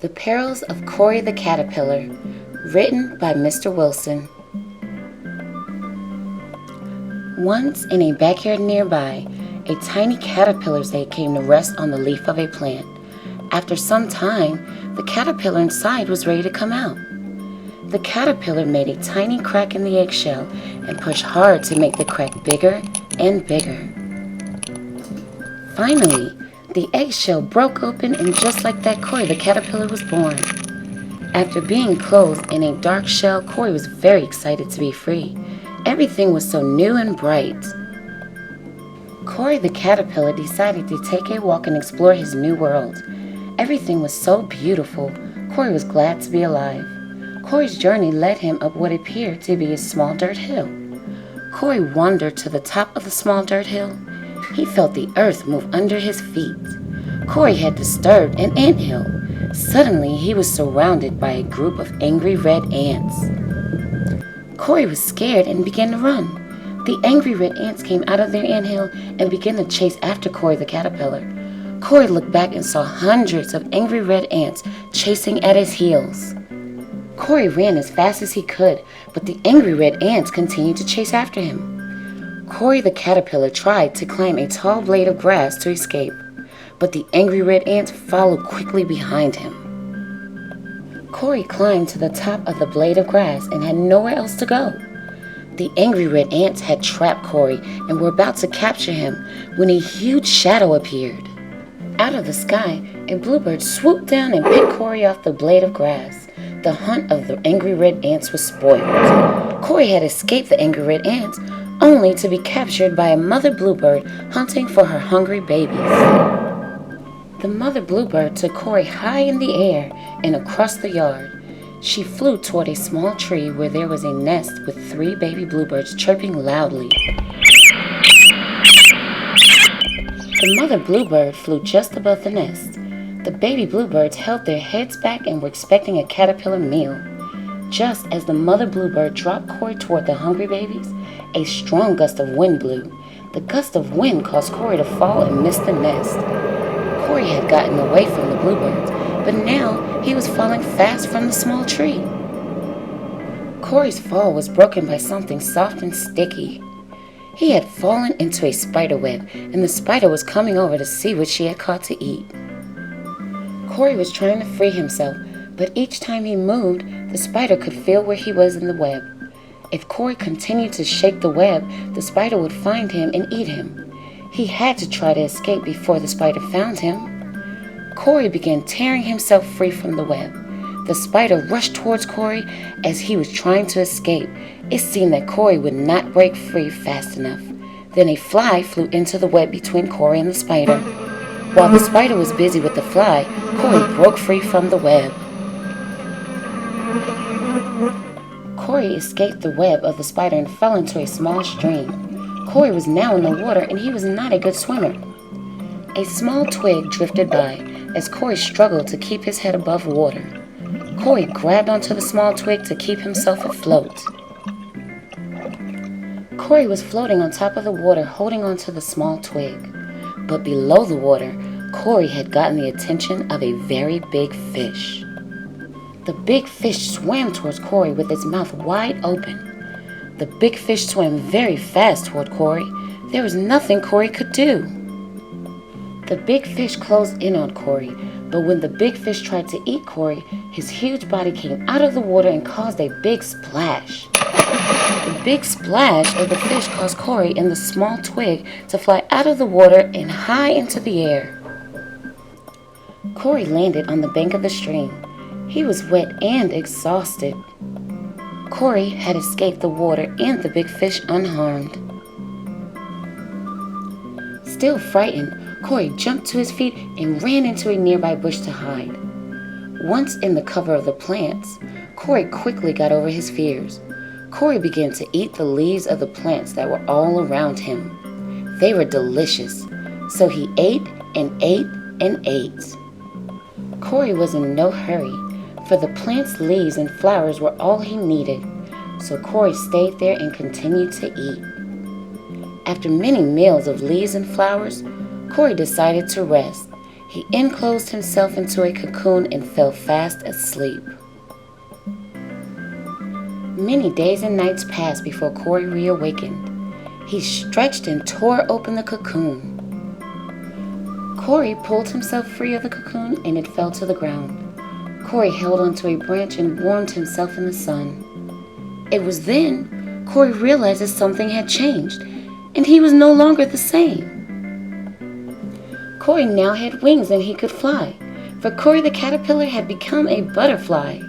The Perils of Cory the Caterpillar, written by Mr. Wilson. Once in a backyard nearby, a tiny caterpillar's egg came to rest on the leaf of a plant. After some time, the caterpillar inside was ready to come out. The caterpillar made a tiny crack in the eggshell and pushed hard to make the crack bigger and bigger. Finally, the eggshell broke open, and just like that, Cory the caterpillar was born. After being clothed in a dark shell, Cory was very excited to be free. Everything was so new and bright. Cory the caterpillar decided to take a walk and explore his new world. Everything was so beautiful. Cory was glad to be alive. Cory's journey led him up what appeared to be a small dirt hill. Cory wandered to the top of the small dirt hill. He felt the earth move under his feet. Cory had disturbed an anthill. Suddenly, he was surrounded by a group of angry red ants. Cory was scared and began to run. The angry red ants came out of their anthill and began to chase after Cory the caterpillar. Cory looked back and saw hundreds of angry red ants chasing at his heels. Cory ran as fast as he could, but the angry red ants continued to chase after him. Cory the caterpillar tried to climb a tall blade of grass to escape, but the angry red ants followed quickly behind him. Cory climbed to the top of the blade of grass and had nowhere else to go. The angry red ants had trapped Cory and were about to capture him when a huge shadow appeared. Out of the sky, a bluebird swooped down and picked Cory off the blade of grass. The hunt of the angry red ants was spoiled. Cory had escaped the angry red ants, only to be captured by a mother bluebird hunting for her hungry babies. The mother bluebird took Cory high in the air and across the yard. She flew toward a small tree where there was a nest with 3 baby bluebirds chirping loudly. The mother bluebird flew just above the nest. The baby bluebirds held their heads back and were expecting a caterpillar meal. Just as the mother bluebird dropped Cory toward the hungry babies, a strong gust of wind blew. The gust of wind caused Cory to fall and miss the nest. Cory had gotten away from the bluebirds, but now he was falling fast from the small tree. Cory's fall was broken by something soft and sticky. He had fallen into a spider web, and the spider was coming over to see what she had caught to eat. Cory was trying to free himself, but each time he moved, the spider could feel where he was in the web. If Cory continued to shake the web, the spider would find him and eat him. He had to try to escape before the spider found him. Cory began tearing himself free from the web. The spider rushed towards Cory as he was trying to escape. It seemed that Cory would not break free fast enough. Then a fly flew into the web between Cory and the spider. While the spider was busy with the fly, Cory broke free from the web. Cory escaped the web of the spider and fell into a small stream. Cory was now in the water, and he was not a good swimmer. A small twig drifted by as Cory struggled to keep his head above water. Cory grabbed onto the small twig to keep himself afloat. Cory was floating on top of the water, holding onto the small twig. But below the water, Cory had gotten the attention of a very big fish. The big fish swam towards Cory with its mouth wide open. The big fish swam very fast toward Cory. There was nothing Cory could do. The big fish closed in on Cory, but when the big fish tried to eat Cory, his huge body came out of the water and caused a big splash. The big splash of the fish caused Cory and the small twig to fly out of the water and high into the air. Cory landed on the bank of the stream. He was wet and exhausted. Cory had escaped the water and the big fish unharmed. Still frightened, Cory jumped to his feet and ran into a nearby bush to hide. Once in the cover of the plants, Cory quickly got over his fears. Cory began to eat the leaves of the plants that were all around him. They were delicious, so he ate and ate and ate. Cory was in no hurry, for the plant's leaves and flowers were all he needed, so Cory stayed there and continued to eat. After many meals of leaves and flowers, Cory decided to rest. He enclosed himself into a cocoon and fell fast asleep. Many days and nights passed before Cory reawakened. He stretched and tore open the cocoon. Cory pulled himself free of the cocoon and it fell to the ground. Cory held onto a branch and warmed himself in the sun. It was then Cory realized that something had changed, and he was no longer the same. Cory now had wings and he could fly, for Cory the Caterpillar had become a butterfly.